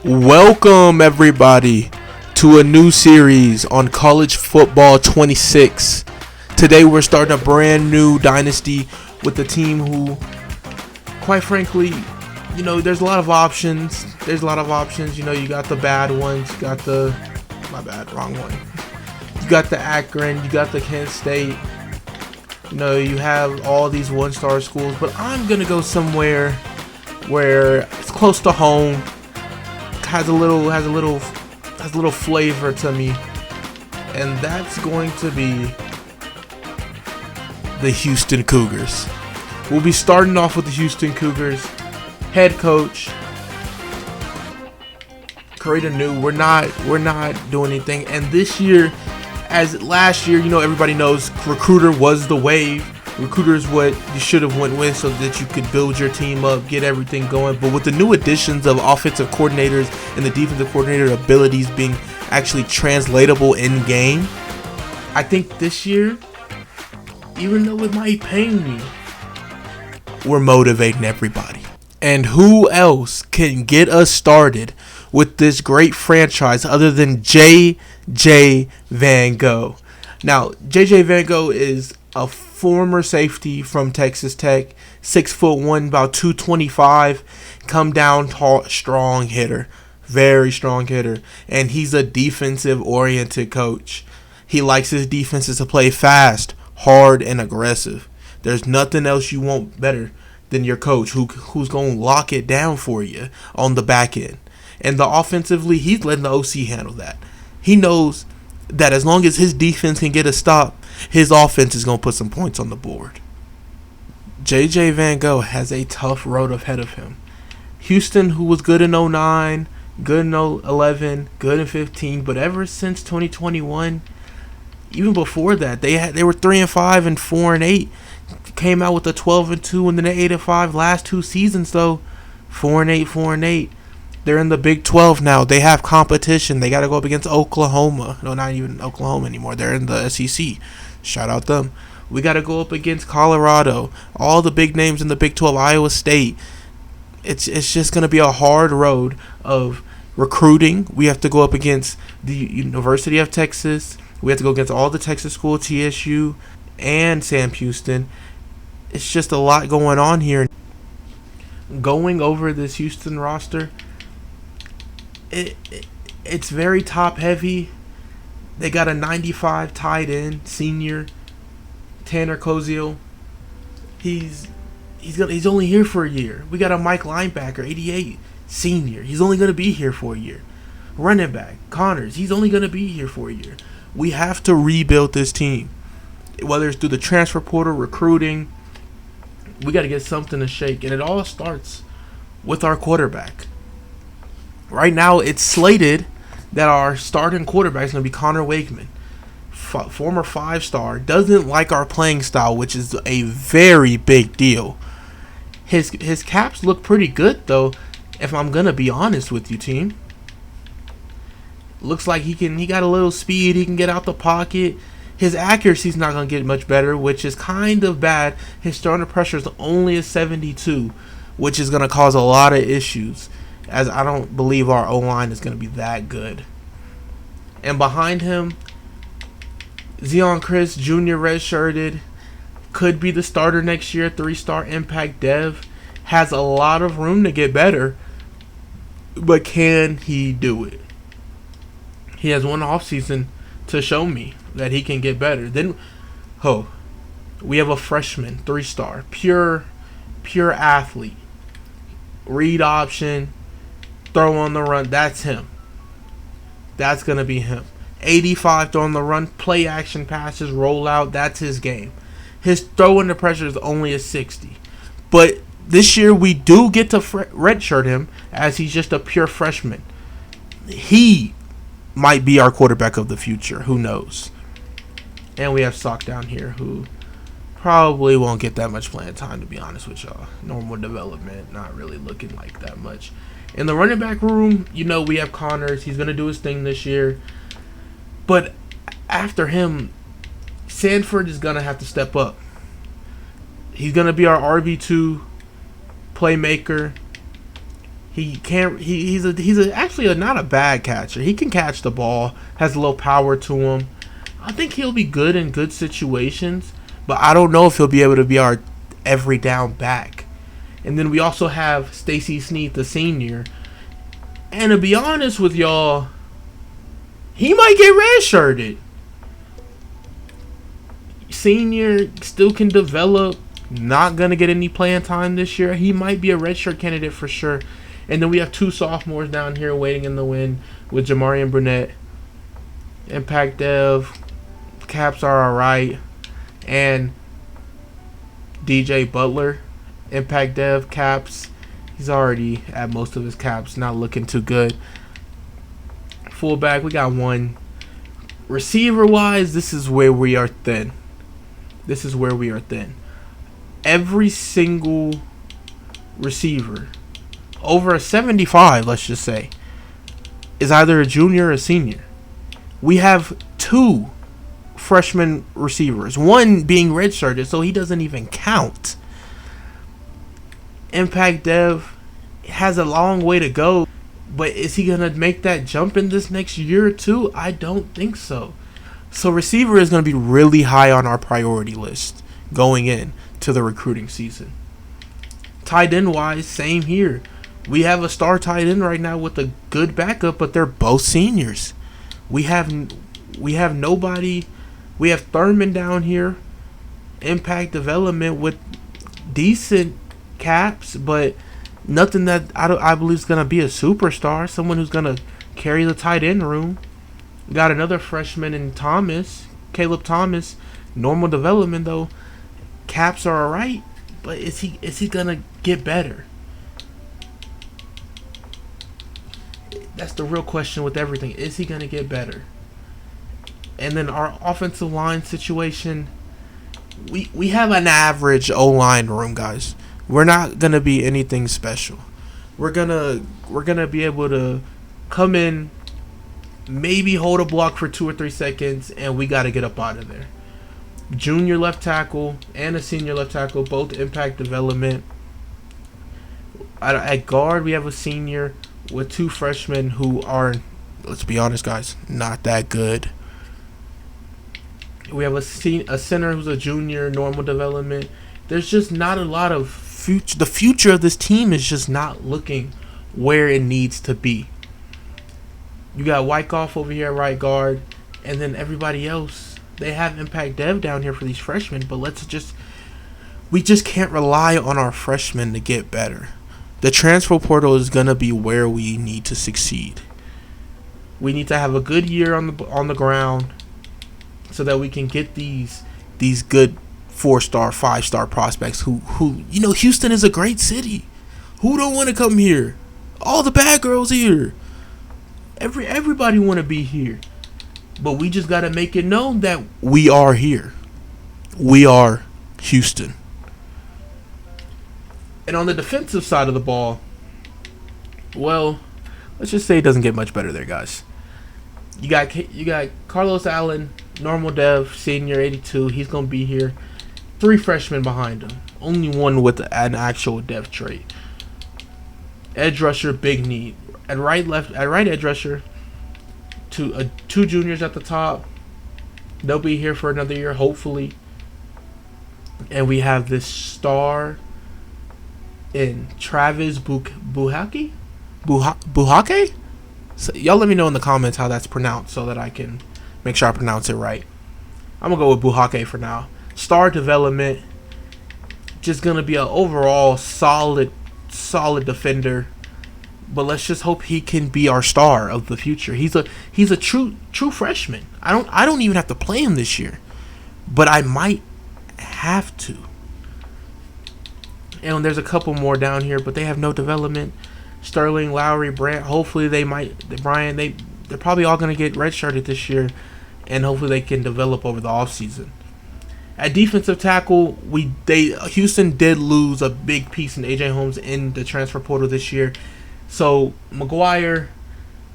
Welcome, everybody, to a new series on College Football 26. Today, we're starting a brand new Dynasty with a team who, quite frankly, there's a lot of options. You got the bad ones. You got the... My bad, wrong one. You got the Akron. You got the Kent State. You have all these one-star schools. But I'm going to go somewhere where it's close to home. Has a little flavor to me, and that's going to be the Houston Cougars. We'll be starting off with the Houston Cougars head coach. Create a new. We're not doing anything. And this year, as last year, everybody knows Recruiter was the wave. Recruiter is what you should have went with so that you could build your team up, get everything going. But with the new additions of offensive coordinators and the defensive coordinator abilities being actually translatable in game, I think this year, even though it might pain me, we're motivating everybody. And who else can get us started with this great franchise other than J.J. Van Gogh? Now, J.J. Van Gogh is a former safety from Texas Tech, 6'1", about 225, come down tall, strong hitter, very strong hitter, and he's a defensive-oriented coach. He likes his defenses to play fast, hard, and aggressive. There's nothing else you want better than your coach who's going to lock it down for you on the back end. And offensively, he's letting the OC handle that. He knows that as long as his defense can get a stop, his offense is going to put some points on the board. J.J. Van Gogh has a tough road ahead of him. Houston, who was good in 09, good in 11, good in 15, but ever since 2021, even before that, they were 3-5 and 4-8. Came out with a 12-2 and then an 8-5 last two seasons though. 4-8. They're in the Big 12 now. They have competition. They got to go up against Oklahoma. No, not even Oklahoma anymore. They're in the SEC. Shout out them. We got to go up against Colorado. All the big names in the Big 12. Iowa State. It's just going to be a hard road of recruiting. We have to go up against the University of Texas. We have to go against all the Texas schools, TSU, and Sam Houston. It's just a lot going on here. Going over this Houston roster, it's very top heavy. They got a 95 tight end senior, Tanner Koziel. He's only here for a year. We got a Mike linebacker, 88 senior. He's only going to be here for a year. Running back Connors, he's only going to be here for a year. We have to rebuild this team, whether it's through the transfer portal, recruiting. We got to get something to shake, and it all starts with our quarterback. Right now, it's slated that our starting quarterback is going to be Connor Wakeman, former 5-star, doesn't like our playing style, which is a very big deal. His caps look pretty good, though, if I'm going to be honest with you, team. Looks like he got a little speed, he can get out the pocket. His accuracy's not going to get much better, which is kind of bad. His throwing pressure is only a 72, which is going to cause a lot of issues, as I don't believe our O-line is going to be that good. And behind him, Zion Chris Jr. redshirted, could be the starter next year, 3-star impact dev, has a lot of room to get better, but can he do it? He has one offseason to show me that he can get better. Then, we have a freshman, 3-star, pure athlete, read option, throw on the run. That's him. That's going to be him. 85 throw on the run, play action passes, roll out. That's his game. His throw under pressure is only a 60. But this year we do get to redshirt him as he's just a pure freshman. He might be our quarterback of the future. Who knows? And we have Sock down here who probably won't get that much playing time, to be honest with y'all. Normal development, not really looking like that much. In the running back room, we have Connors. He's going to do his thing this year. But after him, Sanford is going to have to step up. He's going to be our RB2 playmaker. He can't. He's actually not a bad catcher. He can catch the ball. Has a little power to him. I think he'll be good in good situations, but I don't know if he'll be able to be our every down back. And then we also have Stacey Sneed, the senior. And to be honest with y'all, he might get redshirted. Senior still can develop. Not going to get any playing time this year. He might be a redshirt candidate for sure. And then we have 2 sophomores down here waiting in the wind with Jamarian Burnett. Impact Dev. Caps are alright. And DJ Butler. Impact Dev caps. He's already at most of his caps. Not looking too good. Fullback, we got 1. Receiver-wise, this is where we are thin. Every single receiver, over a 75, let's just say, is either a junior or a senior. We have 2 freshman receivers, 1 being redshirted, so he doesn't even count. Impact Dev has a long way to go, but is he going to make that jump in this next year or 2? I don't think so. So receiver is going to be really high on our priority list going in to the recruiting season. Tight end wise, same here. We have a star tight end right now with a good backup, but they're both seniors. We have nobody. We have Thurman down here, impact development with decent caps, but nothing that I believe is going to be a superstar, someone who's going to carry the tight end room. We got another freshman in Caleb Thomas, normal development though. Caps are alright, but is he going to get better? That's the real question with everything. Is he going to get better? And then our offensive line situation, we have an average O-line room, guys. We're not going to be anything special. We're going to be able to come in, maybe hold a block for 2 or 3 seconds, and we got to get up out of there. Junior left tackle and a senior left tackle, both impact development. At guard, we have a senior with 2 freshmen who are, let's be honest, guys, not that good. We have a center who's a junior, normal development. There's just not a lot of future. The future of this team is just not looking where it needs to be. You got Wyckoff over here at right guard, and then everybody else, they have impact dev down here for these freshmen, but we just can't rely on our freshmen to get better. The transfer portal is going to be where we need to succeed. We need to have a good year on the ground so that we can get these good 4-star, 5-star prospects who Houston is a great city. Who don't want to come here? All the bad girls here. Everybody want to be here. But we just got to make it known that we are here. We are Houston. And on the defensive side of the ball, well, let's just say it doesn't get much better there, guys. You got Carlos Allen, normal dev, senior, 82. He's going to be here. 3 freshmen behind him. Only 1 with an actual dev trait. Edge rusher, big need. At right edge rusher, 2 juniors at the top. They'll be here for another year, hopefully. And we have this star in Travis Buhake? Buhake? So y'all let me know in the comments how that's pronounced so that I can make sure I pronounce it right. I'm going to go with Buhake for now. Star development. Just going to be an overall solid defender. But let's just hope he can be our star of the future. He's a true freshman. I don't even have to play him this year. But I might have to. And there's a couple more down here, but they have no development. Sterling, Lowry, Brandt. Hopefully they're probably all going to get redshirted this year, and hopefully they can develop over the offseason. At defensive tackle, Houston did lose a big piece in AJ Holmes in the transfer portal this year. So McGuire,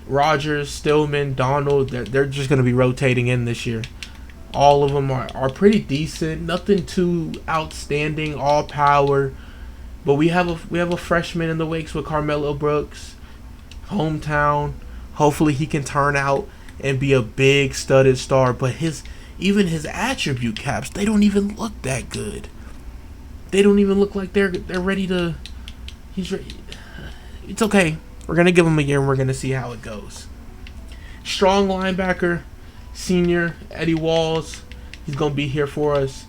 Rogers, Stillman, Donald, they're just going to be rotating in this year. All of them are pretty decent. Nothing too outstanding. All power. But we have a freshman in the wakes with Carmelo Brooks, hometown. Hopefully he can turn out and be a big studded star. But even his attribute caps, they don't even look that good. They don't even look like they're ready to. He's ready. It's okay. We're gonna give him a year and we're gonna see how it goes. Strong linebacker, senior Eddie Walls. He's gonna be here for us.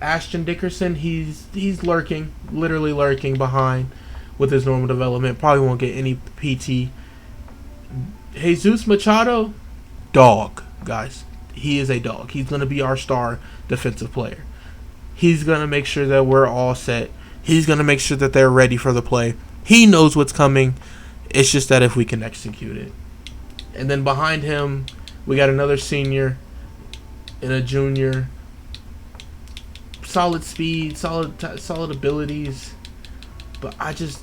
Ashton Dickerson, he's lurking, literally lurking behind with his normal development. Probably won't get any PT. Jesus Machado, dog, guys. He is a dog. He's going to be our star defensive player. He's going to make sure that we're all set. He's going to make sure that they're ready for the play. He knows what's coming. It's just that if we can execute it. And then behind him, we got another senior and a junior. Solid speed, solid abilities, but I just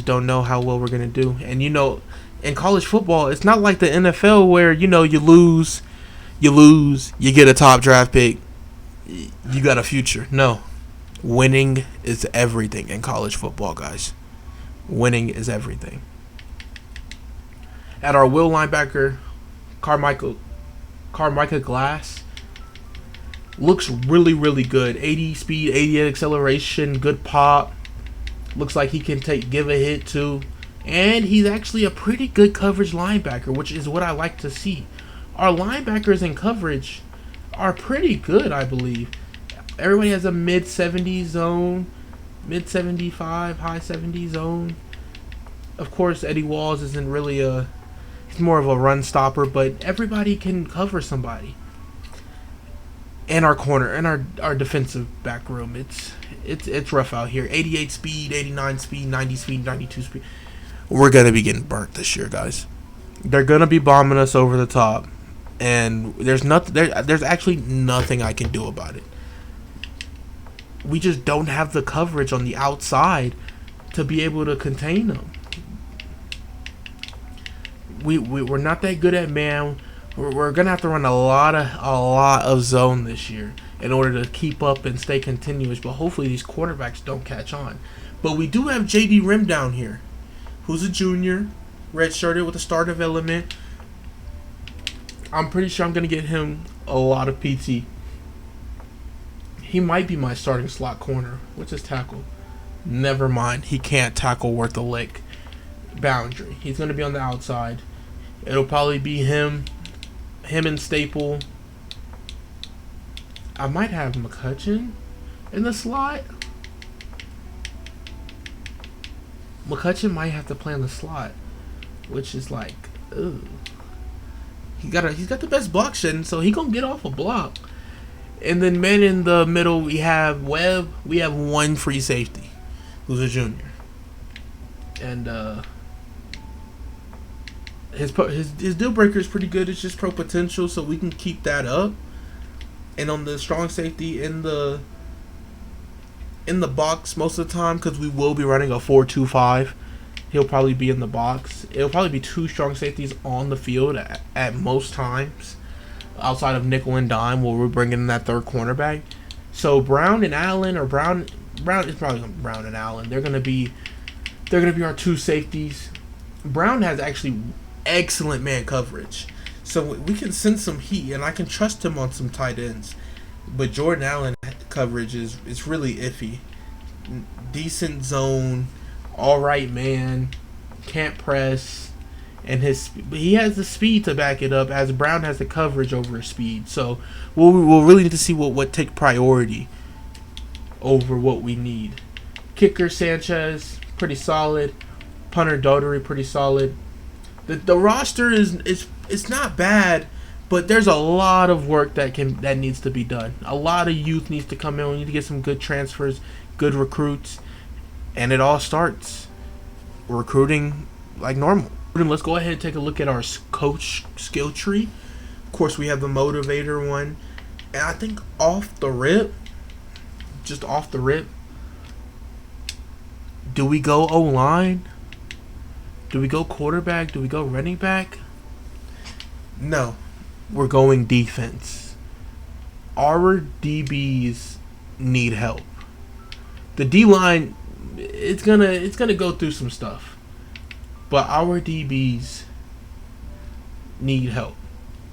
don't know how well we're gonna do. And in college football, it's not like the NFL where you lose, you get a top draft pick, you got a future. No, winning is everything in college football, guys. Winning is everything. At our will linebacker, Carmichael Glass. Looks really, really good. 80 speed, 88 acceleration, good pop. Looks like he can give a hit too. And he's actually a pretty good coverage linebacker, which is what I like to see. Our linebackers in coverage are pretty good, I believe. Everybody has a mid-70 zone, mid-75, high-70 zone. Of course, Eddie Walls isn't really he's more of a run stopper, but everybody can cover somebody. And our corner and our defensive back room, it's rough out here. 88 speed, 89 speed, 90 speed, 92 speed. We're gonna be getting burnt this year, guys. They're gonna be bombing us over the top, and there's actually nothing I can do about it. We just don't have the coverage on the outside to be able to contain them. We're not that good at man. We're gonna have to run a lot of zone this year in order to keep up and stay continuous. But hopefully these quarterbacks don't catch on. But we do have JD Rim down here, who's a junior, redshirted with a star development. I'm pretty sure I'm gonna get him a lot of PT. He might be my starting slot corner. What's his tackle? Never mind. He can't tackle worth a lick. Boundary. He's gonna be on the outside. It'll probably be him and Staple. I might have McCutcheon in the slot. McCutcheon might have to play in the slot, which is like, ugh. He's got the best block shedding, so he gonna get off a block. And then men in the middle, we have Webb. We have one free safety, who's a junior, and his deal breaker is pretty good. It's just pro potential, so we can keep that up. And on the strong safety in the box most of the time, because we will be running a 4-2-5. He'll probably be in the box. It'll probably be two strong safeties on the field at most times, outside of nickel and dime, where we're bringing in that third cornerback. So Brown and Allen, or Brown is probably Brown and Allen. They're gonna be our two safeties. Brown has actually excellent man coverage, so we can send some heat, and I can trust him on some tight ends. But Jordan Allen coverage is really iffy. Decent zone, all right man, can't press, and he has the speed to back it up, as Brown has the coverage over his speed. So we'll really need to see what take priority over what we need. Kicker Sanchez, pretty solid. Punter Dotery, pretty solid. The roster it's not bad, but there's a lot of work that needs to be done. A lot of youth needs to come in. We need to get some good transfers, good recruits, and it all starts recruiting like normal. Let's go ahead and take a look at our coach skill tree. Of course, we have the motivator one, and I think off the rip, do we go O-line? Do we go quarterback? Do we go running back? No. We're going defense. Our DBs need help. The D line, it's gonna go through some stuff, but our DBs need help.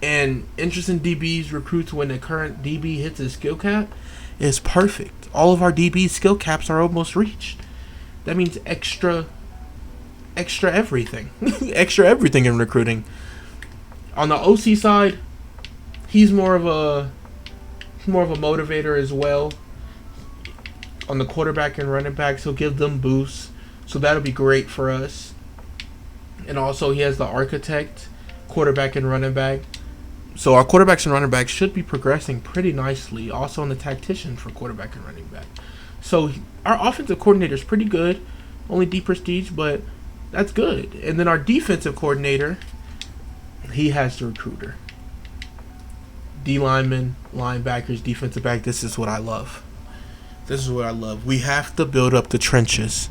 And interesting DBs recruits when the current DB hits his skill cap is perfect. All of our DB skill caps are almost reached. That means extra everything, extra everything in recruiting. On the OC side, he's more of a motivator as well. On the quarterback and running backs, he'll give them boosts, so that'll be great for us. And also, he has the architect, quarterback and running back. So our quarterbacks and running backs should be progressing pretty nicely. Also on the tactician for quarterback and running back. So our offensive coordinator is pretty good. Only D prestige, but that's good. And then our defensive coordinator, he has the recruiter. D linemen, linebackers, defensive back. This is what I love. This is what I love. We have to build up the trenches.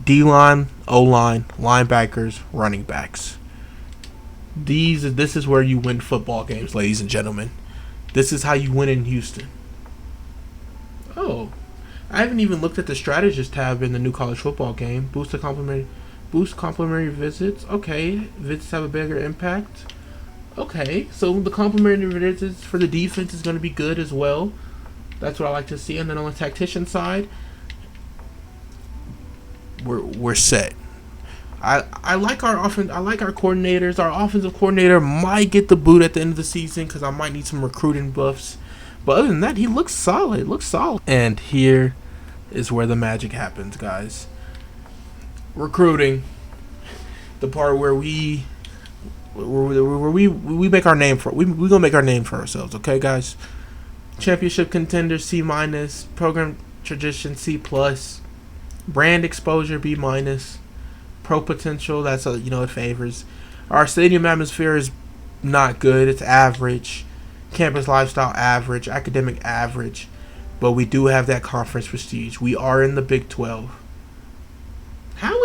D-line, O-line, linebackers, running backs. This is where you win football games, ladies and gentlemen. This is how you win in Houston. Oh, I haven't even looked at the strategist tab in the new college football game. Boost complimentary visits. Okay, visits have a bigger impact. Okay, so the complimentary visits for the defense is going to be good as well. That's what I like to see. And then on the tactician side, we're set. I like our offense. I like our coordinators. Our offensive coordinator might get the boot at the end of the season because I might need some recruiting buffs. But other than that, he looks solid. And here is where the magic happens, guys. Recruiting, the part where we make our name for we gonna make our name for ourselves. Okay, guys. Championship contender C-, program tradition C+, brand exposure B-, pro potential, that's it favors. Our stadium atmosphere is not good, it's average. Campus lifestyle average, academic average, but we do have that conference prestige. We are in the Big 12. How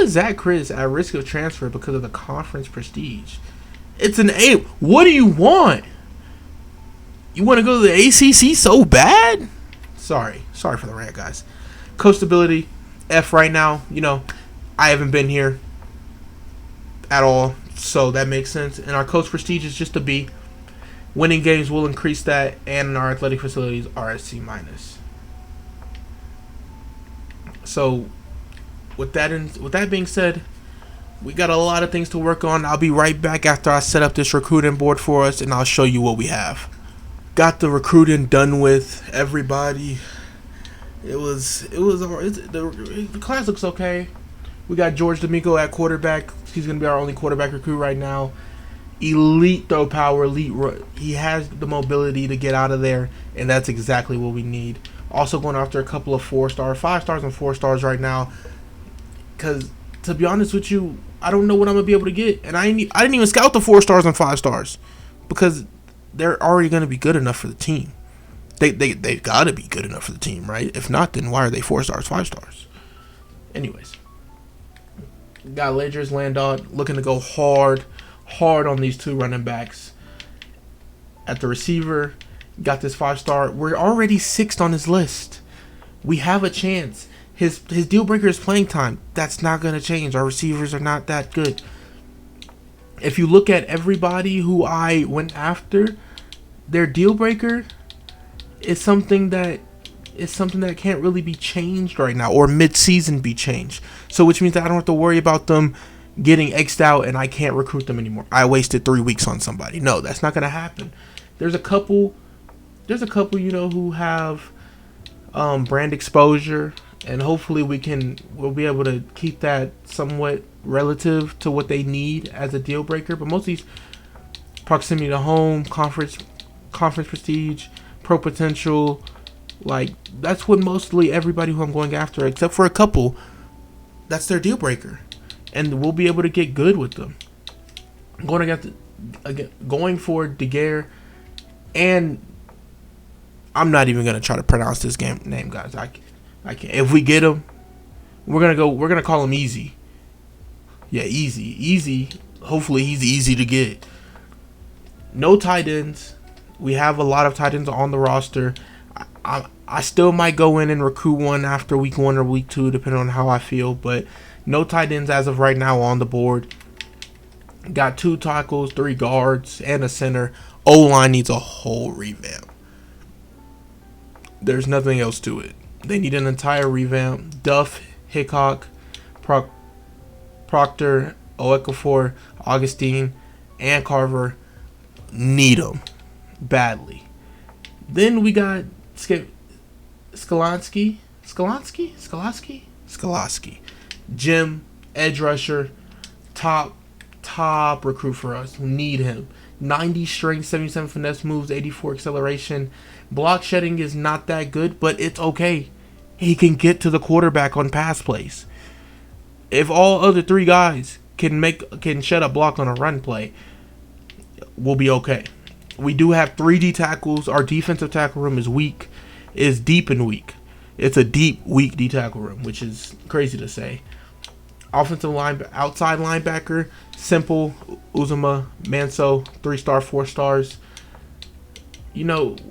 is Zach Chris at risk of transfer because of the conference prestige? It's an A. What do you want? You want to go to the ACC so bad? Sorry for the rant, guys. Coastability, F right now. I haven't been here at all, so that makes sense. And our coach prestige is just a B. Winning games will increase that, and our athletic facilities are at C-. So, with that being said, we got a lot of things to work on. I'll be right back after I set up this recruiting board for us, and I'll show you what we have. Got the recruiting done with everybody. The class looks okay. We got George D'Amico at quarterback. He's gonna be our only quarterback recruit right now. Elite throw power, he has the mobility to get out of there, and that's exactly what we need. Also going after a couple of 4-star, 5 stars and 4 stars right now. Because to be honest with you, I don't know what I'm gonna be able to get, and I didn't even scout the 4 stars and 5 stars because they're already gonna be good enough for the team. They've got to be good enough for the team, right? If not, then why are they 4 stars, 5 stars? Anyways, got Ledger's Landon looking to go hard on these 2 running backs. At the receiver, got this 5-star. We're already 6th on his list. We have a chance. His deal breaker is playing time. That's not going to change. Our receivers are not that good. If you look at everybody who I went after, their deal breaker is something that can't really be changed right now, or mid-season be changed. So which means that I don't have to worry about them getting X'd out and I can't recruit them anymore. I wasted 3 weeks on somebody. No, that's not going to happen. There's a couple who have brand exposure, and hopefully we'll be able to keep that somewhat relative to what they need as a deal breaker. But most of these, proximity to home, conference prestige, pro potential, like that's what mostly everybody who I'm going after, except for a couple, that's their deal breaker, and we'll be able to get good with them. Going for Daguerre, and I'm not even gonna try to pronounce this name, guys. I can't. If we get him, we're gonna call him Easy. Yeah, Easy. Hopefully he's easy to get. No tight ends. We have a lot of tight ends on the roster. I still might go in and recruit one after week 1 or week 2, depending on how I feel. But no tight ends as of right now on the board. Got 2 tackles, 3 guards, and a center. O-line needs a whole revamp. There's nothing else to it. They need an entire revamp. Duff, Hickok, Proctor, Oekafor, Augustine, and Carver need them badly. Then we got Skolaski. Jim, edge rusher, top recruit for us. We need him. 90 strength, 77 finesse moves, 84 acceleration. Block shedding is not that good, but it's okay. He can get to the quarterback on pass plays. If all other 3 guys can shed a block on a run play, we'll be okay. We do have 3D tackles. Our defensive tackle room is deep and weak. It's a deep, weak D tackle room, which is crazy to say. Offensive line, outside linebacker, Simple, Uzuma, Manso, 3-star, 4 stars.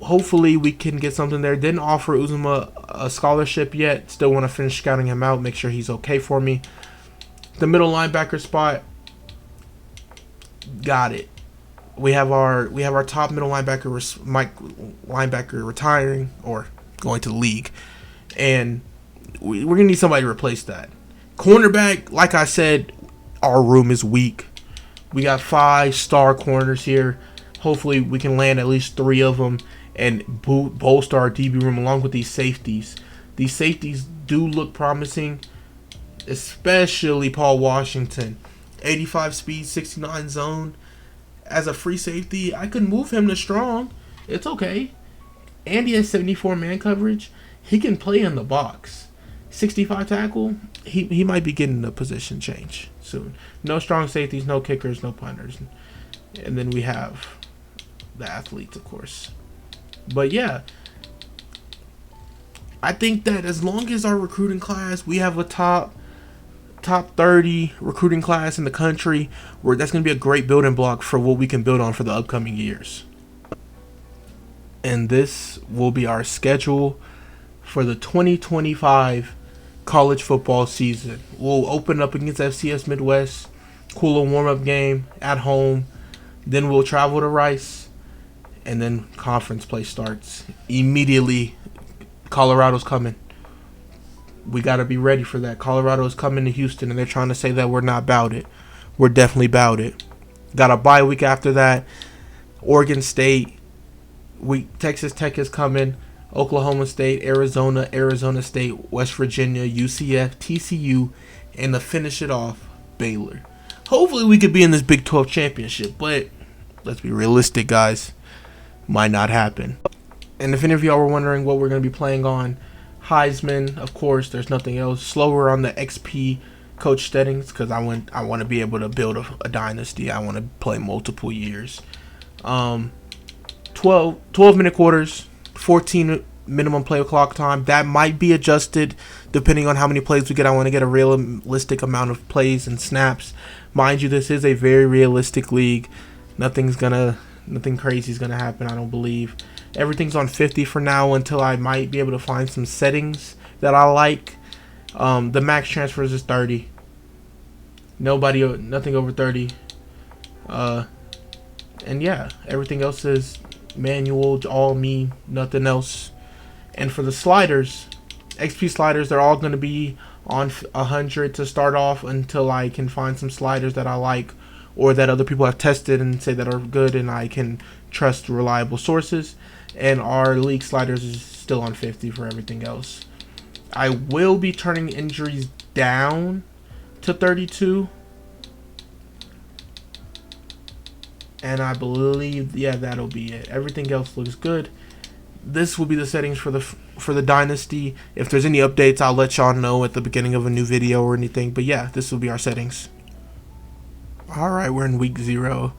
Hopefully we can get something there. Didn't offer Uzuma a scholarship yet. Still want to finish scouting him out, make sure he's okay for me. The middle linebacker spot, got it. We have our top middle linebacker retiring or going to the league, and we're gonna need somebody to replace that. Cornerback, like I said, our room is weak. We got 5-star corners here. Hopefully we can land at least 3 of them and bolster our DB room along with these safeties. These safeties do look promising, especially Paul Washington. 85 speed, 69 zone. As a free safety, I could move him to strong. It's okay. And he has 74 man coverage. He can play in the box. 65 tackle, he might be getting a position change soon. No strong safeties, no kickers, no punters. And then we have the athletes, of course. But yeah, I think that as long as our recruiting class, we have a top 30 recruiting class in the country, where that's going to be a great building block for what we can build on for the upcoming years. And this will be our schedule for the 2025 college football season. We'll open up against FCS Midwest, cool little warm-up game at home. Then we'll travel to Rice, and then conference play starts. Immediately, Colorado's coming. We got to be ready for that. Colorado's coming to Houston, and they're trying to say that we're not about it. We're definitely about it. Got a bye week after that. Oregon State. Texas Tech is coming. Oklahoma State, Arizona State, West Virginia, UCF, TCU, and to finish it off, Baylor. Hopefully we could be in this Big 12 championship, but let's be realistic, guys. Might not happen. And if any of y'all were wondering what we're going to be playing on, Heisman, of course, there's nothing else. Slower on the XP coach settings because I want to be able to build a dynasty. I want to play multiple years. 12-minute quarters, 14 minimum play clock time. That might be adjusted depending on how many plays we get. I want to get a realistic amount of plays and snaps. Mind you, this is a very realistic league. Nothing crazy is gonna happen, I don't believe. Everything's on 50 for now until I might be able to find some settings that I like. The max transfers is 30. Nothing over 30. And yeah, everything else is manual, all me, nothing else. And for the sliders, XP sliders, they're all going to be on 100 to start off until I can find some sliders that I like or that other people have tested and say that are good and I can trust reliable sources. And our league sliders is still on 50 for everything else. I will be turning injuries down to 32. And I believe, yeah, that'll be it. Everything else looks good. This will be the settings for the Dynasty. If there's any updates, I'll let y'all know at the beginning of a new video or anything. But yeah, this will be our settings. Alright, we're in week 0.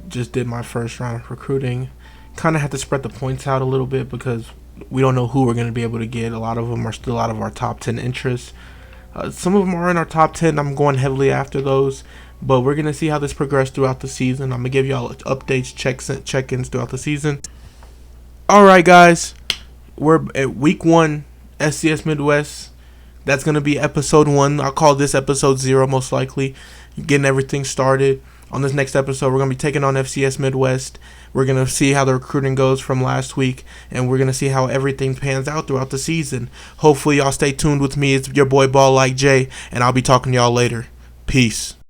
Just did my first round of recruiting. Kind of had to spread the points out a little bit because we don't know who we're going to be able to get. A lot of them are still out of our top 10 interests. Some of them are in our top 10. I'm going heavily after those. But we're going to see how this progresses throughout the season. I'm going to give y'all updates, check-ins throughout the season. Alright, guys. we're at week 1, FCS Midwest. That's going to be episode 1. I'll call this episode 0 most likely. Getting everything started. On this next episode, we're going to be taking on FCS Midwest. We're going to see how the recruiting goes from last week, and we're going to see how everything pans out throughout the season. Hopefully, y'all stay tuned with me. It's your boy Balllikejay, and I'll be talking to y'all later. Peace.